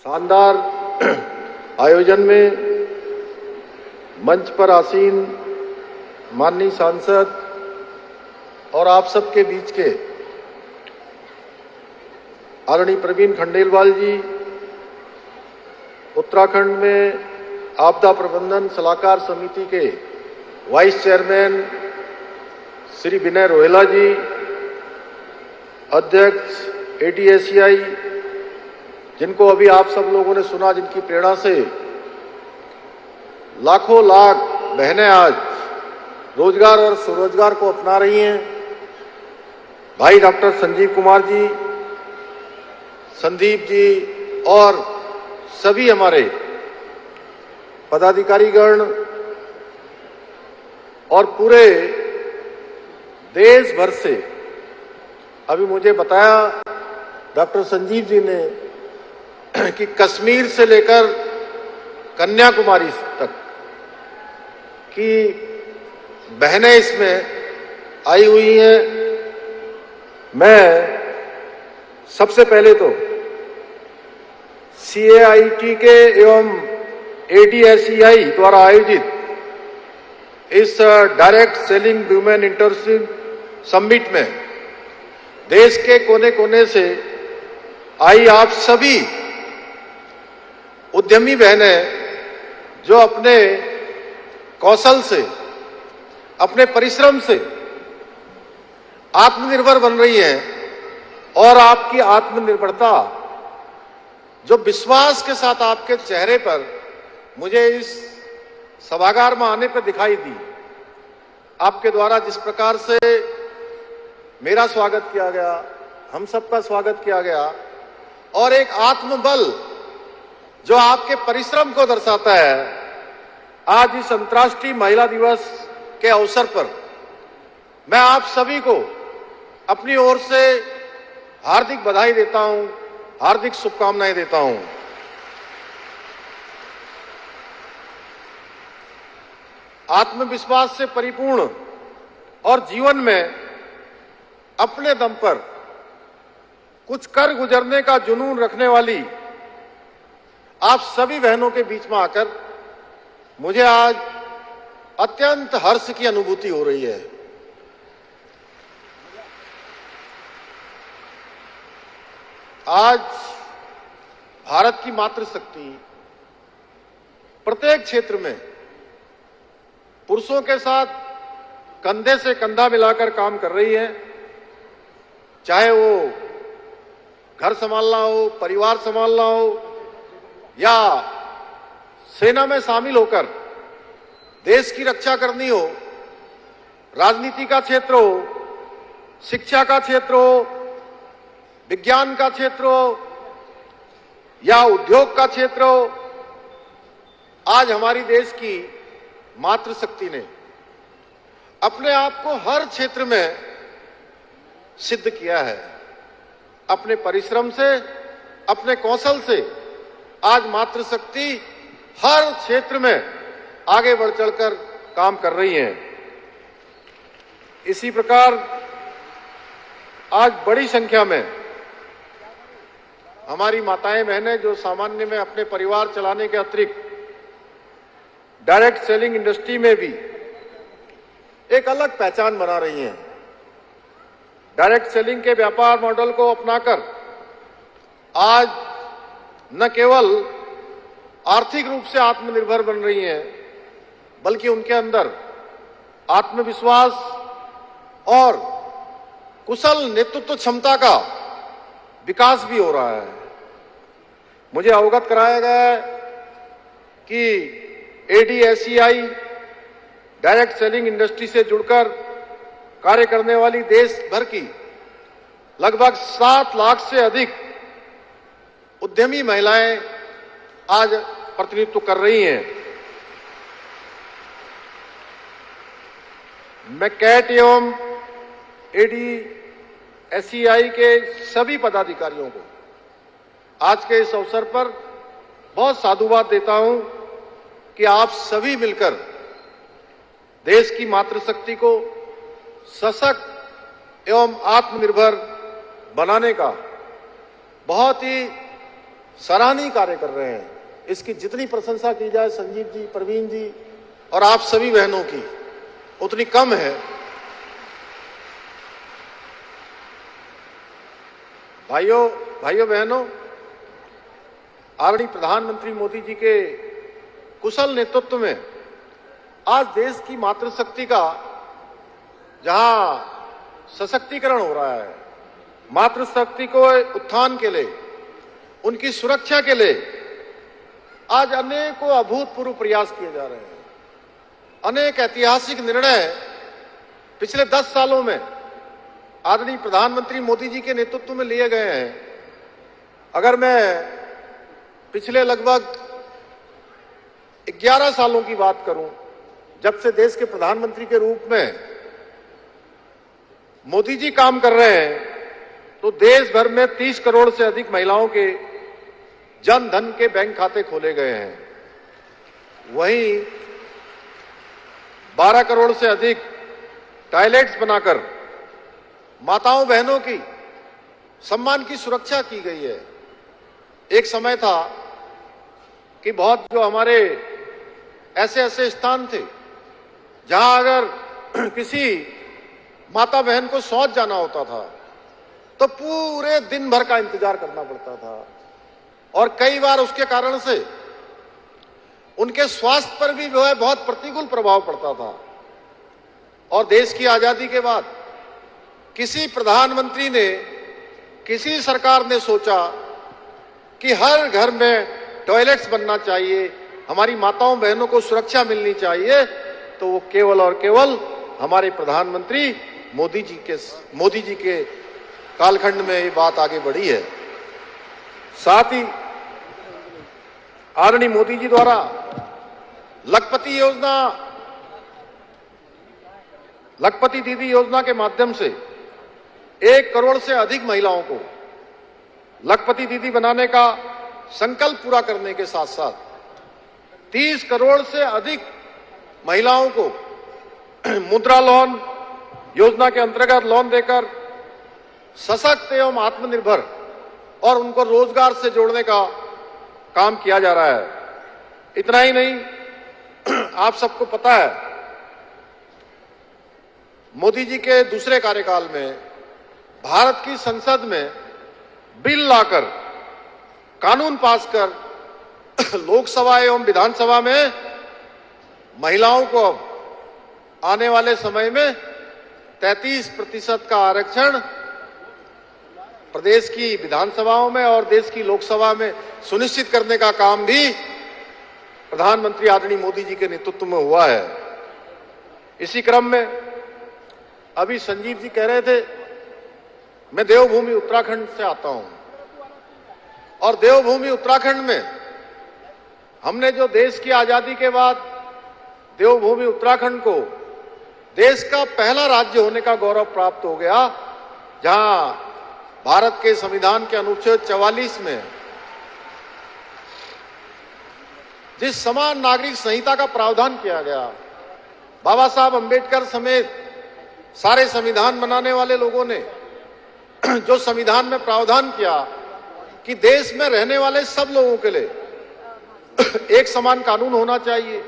शानदार आयोजन में मंच पर आसीन माननीय सांसद और आप सबके बीच के आदरणीय प्रवीण खंडेलवाल जी, उत्तराखंड में आपदा प्रबंधन सलाहकार समिति के वाइस चेयरमैन श्री विनय रोहेला जी, अध्यक्ष ADSCI, जिनको अभी आप सब लोगों ने सुना, जिनकी प्रेरणा से लाखों लाख बहनें आज रोजगार और स्वरोजगार को अपना रही हैं, भाई डॉक्टर संजीव कुमार जी, संदीप जी और सभी हमारे पदाधिकारीगण और पूरे देश भर से। अभी मुझे बताया डॉक्टर संजीव जी ने कि कश्मीर से लेकर कन्याकुमारी तक की बहनें इसमें आई हुई हैं। मैं सबसे पहले तो CAIT के एवं ADSCI द्वारा आयोजित इस direct selling women internship summit में देश के कोने कोने से आई आप सभी उद्यमी बहनें जो अपने कौशल से, अपने परिश्रम से आत्मनिर्भर बन रही हैं, और आपकी आत्मनिर्भरता जो विश्वास के साथ आपके चेहरे पर मुझे इस सभागार में आने पर दिखाई दी। आपके द्वारा जिस प्रकार से मेरा स्वागत किया गया, हम सबका स्वागत किया गया, और एक आत्मबल जो आपके परिश्रम को दर्शाता है। आज इस अंतर्राष्ट्रीय महिला दिवस के अवसर पर मैं आप सभी को अपनी ओर से हार्दिक बधाई देता हूं, हार्दिक शुभकामनाएं देता हूं। आत्मविश्वास से परिपूर्ण और जीवन में अपने दम पर कुछ कर गुजरने का जुनून रखने वाली आप सभी बहनों के बीच में आकर मुझे आज अत्यंत हर्ष की अनुभूति हो रही है। आज भारत की मातृशक्ति प्रत्येक क्षेत्र में पुरुषों के साथ कंधे से कंधा मिलाकर काम कर रही है, चाहे वो घर संभालना हो, परिवार संभालना हो, या सेना में शामिल होकर देश की रक्षा करनी हो, राजनीति का क्षेत्र हो, शिक्षा का क्षेत्र हो, विज्ञान का क्षेत्र हो, या उद्योग का क्षेत्र हो। आज हमारी देश की मातृशक्ति ने अपने आप को हर क्षेत्र में सिद्ध किया है। अपने परिश्रम से, अपने कौशल से आज मातृशक्ति हर क्षेत्र में आगे बढ़ चढ़कर काम कर रही है। इसी प्रकार आज बड़ी संख्या में हमारी माताएं बहनें जो सामान्य में अपने परिवार चलाने के अतिरिक्त डायरेक्ट सेलिंग इंडस्ट्री में भी एक अलग पहचान बना रही हैं। डायरेक्ट सेलिंग के व्यापार मॉडल को अपनाकर आज न केवल आर्थिक रूप से आत्मनिर्भर बन रही हैं, बल्कि उनके अंदर आत्मविश्वास और कुशल नेतृत्व क्षमता का विकास भी हो रहा है। मुझे अवगत कराया गया है कि ADSCI डायरेक्ट सेलिंग इंडस्ट्री से जुड़कर कार्य करने वाली देश भर की लगभग 7 लाख से अधिक उद्यमी महिलाएं आज प्रतिनिधित्व कर रही हैं। मैं कैट एवं ADSCI के सभी पदाधिकारियों को आज के इस अवसर पर बहुत साधुवाद देता हूं कि आप सभी मिलकर देश की मातृशक्ति को सशक्त एवं आत्मनिर्भर बनाने का बहुत ही सराहनीय कार्य कर रहे हैं। इसकी जितनी प्रशंसा की जाए संजीव जी, प्रवीण जी और आप सभी बहनों की, उतनी कम है। भाइयों बहनों, आदरणीय प्रधानमंत्री मोदी जी के कुशल नेतृत्व में आज देश की मातृशक्ति का जहां सशक्तिकरण हो रहा है, मातृशक्ति को उत्थान के लिए, उनकी सुरक्षा के लिए आज अनेकों अभूतपूर्व प्रयास किए जा रहे हैं। अनेक ऐतिहासिक निर्णय पिछले 10 सालों में आदरणीय प्रधानमंत्री मोदी जी के नेतृत्व में लिए गए हैं। अगर मैं पिछले लगभग 11 सालों की बात करूं, जब से देश के प्रधानमंत्री के रूप में मोदी जी काम कर रहे हैं, तो देश भर में 30 करोड़ से अधिक महिलाओं के जन धन के बैंक खाते खोले गए हैं। वहीं 12 करोड़ से अधिक टॉयलेट्स बनाकर माताओं बहनों की सम्मान की सुरक्षा की गई है। एक समय था कि बहुत जो हमारे ऐसे स्थान थे जहां अगर किसी माता बहन को शौच जाना होता था तो पूरे दिन भर का इंतजार करना पड़ता था और कई बार उसके कारण से उनके स्वास्थ्य पर भी जो है बहुत प्रतिकूल प्रभाव पड़ता था। और देश की आजादी के बाद किसी प्रधानमंत्री ने, किसी सरकार ने सोचा कि हर घर में टॉयलेट्स बनना चाहिए, हमारी माताओं बहनों को सुरक्षा मिलनी चाहिए, तो वो केवल और केवल हमारे प्रधानमंत्री मोदी जी के कालखंड में ये बात आगे बढ़ी है। साथ ही आदरणीय मोदी जी द्वारा लखपति दीदी योजना के माध्यम से 1 करोड़ से अधिक महिलाओं को लखपति दीदी बनाने का संकल्प पूरा करने के साथ साथ 30 करोड़ से अधिक महिलाओं को मुद्रा लोन योजना के अंतर्गत लोन देकर सशक्त एवं आत्मनिर्भर और उनको रोजगार से जोड़ने का काम किया जा रहा है। इतना ही नहीं, आप सबको पता है मोदी जी के दूसरे कार्यकाल में भारत की संसद में बिल लाकर, कानून पास कर लोकसभा एवं विधानसभा में महिलाओं को आने वाले समय में 33% का आरक्षण प्रदेश की विधानसभाओं में और देश की लोकसभा में सुनिश्चित करने का काम भी प्रधानमंत्री आदरणीय मोदी जी के नेतृत्व में हुआ है। इसी क्रम में अभी संजीव जी कह रहे थे, मैं देवभूमि उत्तराखंड से आता हूं और देवभूमि उत्तराखंड में हमने जो देश की आजादी के बाद देवभूमि उत्तराखंड को देश का पहला राज्य होने का गौरव प्राप्त हो गया, जहां भारत के संविधान के अनुच्छेद 44 में जिस समान नागरिक संहिता का प्रावधान किया गया, बाबा साहब अंबेडकर समेत सारे संविधान बनाने वाले लोगों ने जो संविधान में प्रावधान किया कि देश में रहने वाले सब लोगों के लिए एक समान कानून होना चाहिए,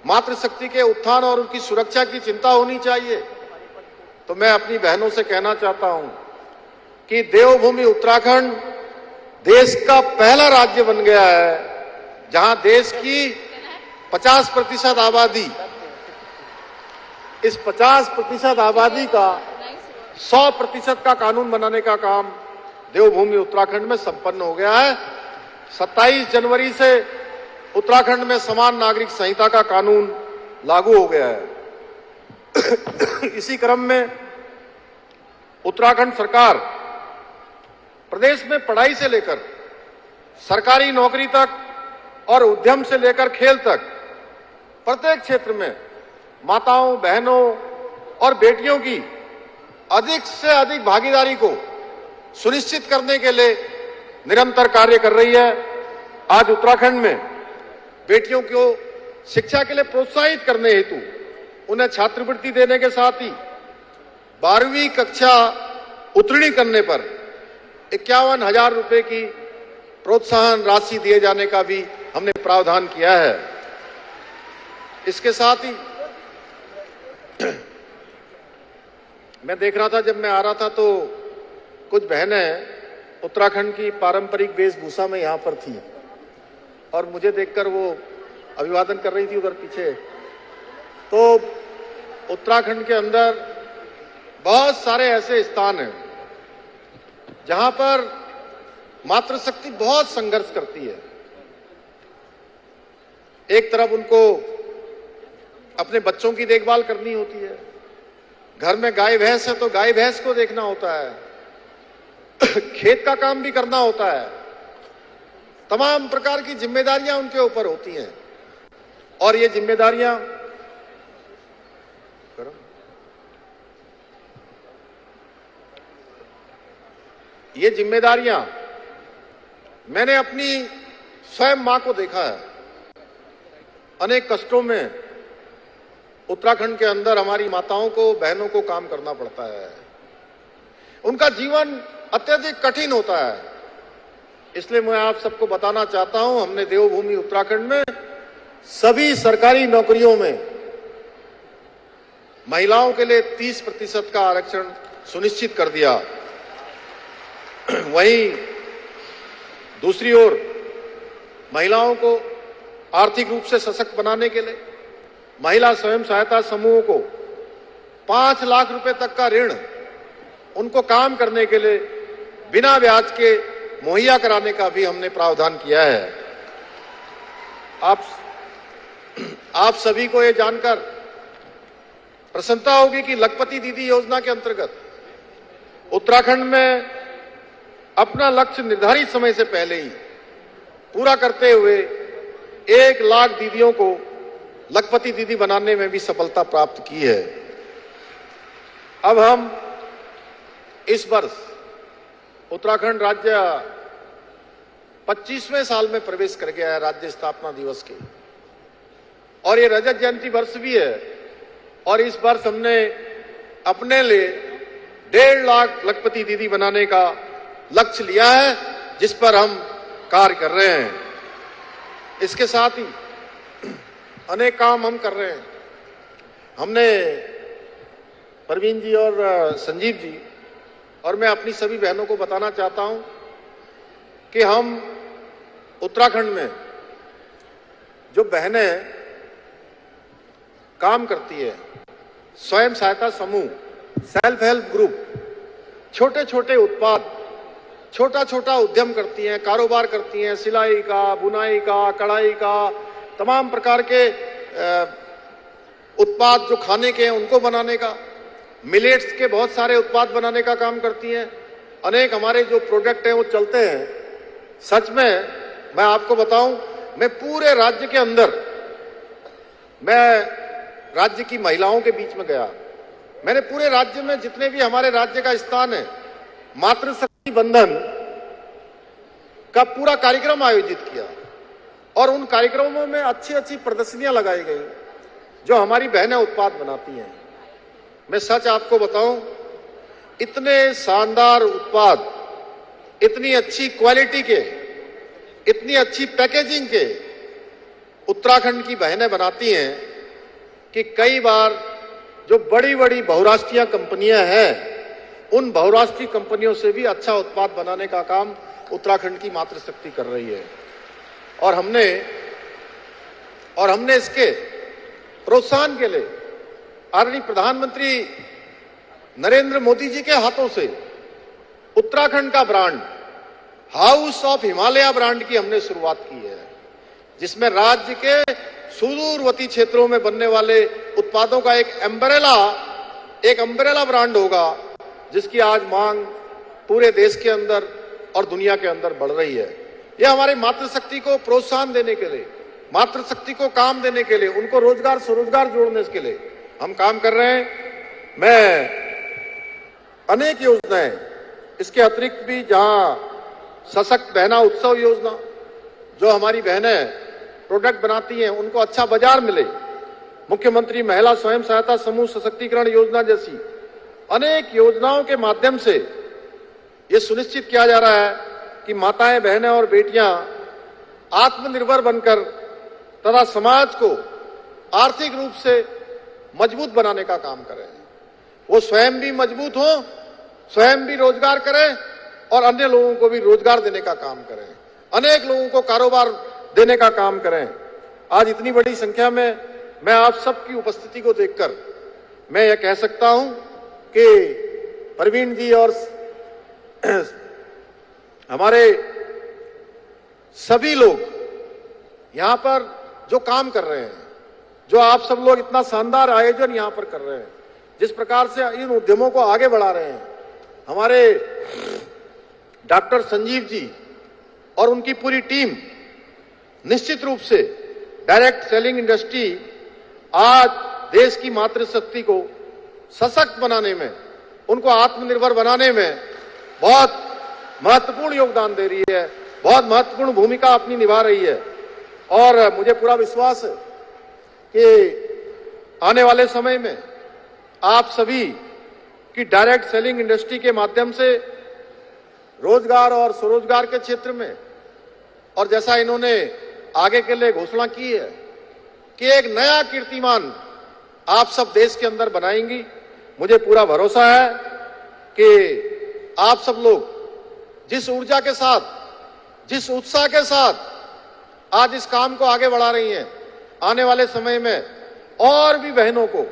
मातृशक्ति के उत्थान और उनकी सुरक्षा की चिंता होनी चाहिए। तो मैं अपनी बहनों से कहना चाहता हूं कि देवभूमि उत्तराखंड देश का पहला राज्य बन गया है जहां देश की 50% आबादी, इस 50% आबादी का 100% का कानून बनाने का काम देवभूमि उत्तराखंड में संपन्न हो गया है। 27 जनवरी से उत्तराखंड में समान नागरिक संहिता का कानून लागू हो गया है। इसी क्रम में उत्तराखंड सरकार प्रदेश में पढ़ाई से लेकर सरकारी नौकरी तक और उद्यम से लेकर खेल तक प्रत्येक क्षेत्र में माताओं, बहनों और बेटियों की अधिक से अधिक भागीदारी को सुनिश्चित करने के लिए निरंतर कार्य कर रही है। आज उत्तराखंड में बेटियों को शिक्षा के लिए प्रोत्साहित करने हेतु उन्हें छात्रवृत्ति देने के साथ ही 12वीं कक्षा उत्तीर्ण करने पर 51,000 रुपए की प्रोत्साहन राशि दिए जाने का भी हमने प्रावधान किया है। इसके साथ ही मैं देख रहा था, जब मैं आ रहा था तो कुछ बहनें उत्तराखंड की पारंपरिक वेशभूषा में यहां पर थी और मुझे देखकर वो अभिवादन कर रही थी उधर पीछे। तो उत्तराखंड के अंदर बहुत सारे ऐसे स्थान हैं जहां पर मातृशक्ति बहुत संघर्ष करती है। एक तरफ उनको अपने बच्चों की देखभाल करनी होती है, घर में गाय भैंस है तो गाय भैंस को देखना होता है, खेत का काम भी करना होता है, तमाम प्रकार की जिम्मेदारियां उनके ऊपर होती हैं। और ये जिम्मेदारियां मैंने अपनी स्वयं मां को देखा है। अनेक कष्टों में उत्तराखंड के अंदर हमारी माताओं को, बहनों को काम करना पड़ता है। उनका जीवन अत्यधिक कठिन होता है। इसलिए मैं आप सबको बताना चाहता हूं, हमने देवभूमि उत्तराखंड में सभी सरकारी नौकरियों में महिलाओं के लिए 30% का आरक्षण सुनिश्चित कर दिया। वहीं दूसरी ओर महिलाओं को आर्थिक रूप से सशक्त बनाने के लिए महिला स्वयं सहायता समूहों को 5 लाख रुपए तक का ऋण उनको काम करने के लिए बिना ब्याज के मुहैया कराने का भी हमने प्रावधान किया है। आप सभी को यह जानकर प्रसन्नता होगी कि लखपति दीदी योजना के अंतर्गत उत्तराखंड में अपना लक्ष्य निर्धारित समय से पहले ही पूरा करते हुए 1 लाख दीदियों को लखपति दीदी बनाने में भी सफलता प्राप्त की है। अब हम इस वर्ष उत्तराखंड राज्य 25वें साल में प्रवेश कर गया है, राज्य स्थापना दिवस के, और ये रजत जयंती वर्ष भी है। और इस वर्ष हमने अपने लिए 1.5 लाख लखपति दीदी बनाने का लक्ष्य लिया है, जिस पर हम कार्य कर रहे हैं। इसके साथ ही अनेक काम हम कर रहे हैं। हमने परवीन जी और संजीव जी और मैं अपनी सभी बहनों को बताना चाहता हूं कि हम उत्तराखंड में जो बहनें काम करती है, स्वयं सहायता समूह, सेल्फ हेल्प ग्रुप, छोटे छोटे उत्पाद, छोटा छोटा उद्यम करती हैं, कारोबार करती हैं, सिलाई का, बुनाई का, कढ़ाई का, तमाम प्रकार के उत्पाद जो खाने के हैं उनको बनाने का, मिलेट्स के बहुत सारे उत्पाद बनाने का काम करती हैं। अनेक हमारे जो प्रोडक्ट हैं वो चलते हैं। सच में मैं आपको बताऊं, मैं पूरे राज्य के अंदर, मैं राज्य की महिलाओं के बीच में गया, मैंने पूरे राज्य में जितने भी हमारे राज्य का स्थान है, मातृशक्ति बंधन का पूरा कार्यक्रम आयोजित किया और उन कार्यक्रमों में अच्छी अच्छी प्रदर्शनियां लगाई गई जो हमारी बहनें उत्पाद बनाती हैं। मैं सच आपको बताऊं, इतने शानदार उत्पाद, इतनी अच्छी क्वालिटी के, इतनी अच्छी पैकेजिंग के उत्तराखंड की बहनें बनाती हैं कि कई बार जो बड़ी बड़ी बहुराष्ट्रीय कंपनियां हैं, उन बहुराष्ट्रीय कंपनियों से भी अच्छा उत्पाद बनाने का काम उत्तराखंड की मातृशक्ति कर रही है। और हमने इसके प्रोत्साहन के लिए आदरणीय प्रधानमंत्री नरेंद्र मोदी जी के हाथों से उत्तराखंड का brand, house of Himalaya brand की हमने शुरुआत की है, जिसमें राज्य के सुदूरवर्ती क्षेत्रों में बनने वाले उत्पादों का एक अम्ब्रेला ब्रांड होगा, जिसकी आज मांग पूरे देश के अंदर और दुनिया के अंदर बढ़ रही है। यह हमारी मातृशक्ति को प्रोत्साहन देने के लिए, मातृशक्ति को काम देने के लिए, उनको रोजगार स्वरोजगार जोड़ने के लिए हम काम कर रहे हैं। मैं अनेक योजनाएं, इसके अतिरिक्त भी जहां सशक्त बहना उत्सव योजना, जो हमारी बहनें प्रोडक्ट बनाती हैं उनको अच्छा बाजार मिले, मुख्यमंत्री महिला स्वयं सहायता समूह सशक्तिकरण योजना जैसी अनेक योजनाओं के माध्यम से यह सुनिश्चित किया जा रहा है कि माताएं, बहनें और बेटियां आत्मनिर्भर बनकर तथा समाज को आर्थिक रूप से मजबूत बनाने का काम करें। वो स्वयं भी मजबूत हो, स्वयं भी रोजगार करें और अन्य लोगों को भी रोजगार देने का काम करें, अनेक लोगों को कारोबार देने का काम करें। आज इतनी बड़ी संख्या में मैं आप सबकी उपस्थिति को देखकर मैं यह कह सकता हूं कि प्रवीण जी और हमारे सभी लोग यहां पर जो काम कर रहे हैं, जो आप सब लोग इतना शानदार आयोजन यहां पर कर रहे हैं, जिस प्रकार से इन उद्यमों को आगे बढ़ा रहे हैं, हमारे डॉक्टर संजीव जी और उनकी पूरी टीम निश्चित रूप से डायरेक्ट सेलिंग इंडस्ट्री आज देश की मातृशक्ति को सशक्त बनाने में, उनको आत्मनिर्भर बनाने में बहुत महत्वपूर्ण योगदान दे रही है, बहुत महत्वपूर्ण भूमिका अपनी निभा रही है। और मुझे पूरा विश्वास है कि आने वाले समय में आप सभी की डायरेक्ट सेलिंग इंडस्ट्री के माध्यम से रोजगार और स्वरोजगार के क्षेत्र में, और जैसा इन्होंने आगे के लिए घोषणा की है कि एक नया कीर्तिमान आप सब देश के अंदर बनाएंगी, मुझे पूरा भरोसा है कि आप सब लोग जिस ऊर्जा के साथ, जिस उत्साह के साथ आज इस काम को आगे बढ़ा रही हैं, आने वाले समय में और भी बहनों को,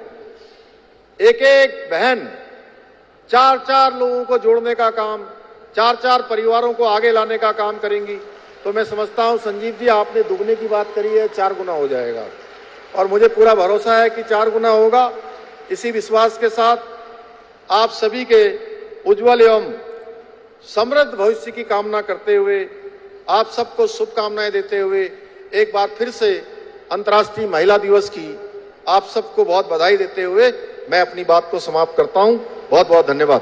एक एक बहन 4-4 लोगों को जोड़ने का काम, 4-4 परिवारों को आगे लाने का काम करेंगी। तो मैं समझता हूं संजीव जी, आपने दुगने की बात करी है, 4 गुना हो जाएगा और मुझे पूरा भरोसा है कि 4 गुना होगा। इसी विश्वास के साथ आप सभी के उज्जवल एवं समृद्ध भविष्य की कामना करते हुए, आप सबको शुभकामनाएं देते हुए एक बार फिर से अंतर्राष्ट्रीय महिला दिवस की आप सबको बहुत बधाई देते हुए मैं अपनी बात को समाप्त करता हूं। बहुत बहुत धन्यवाद।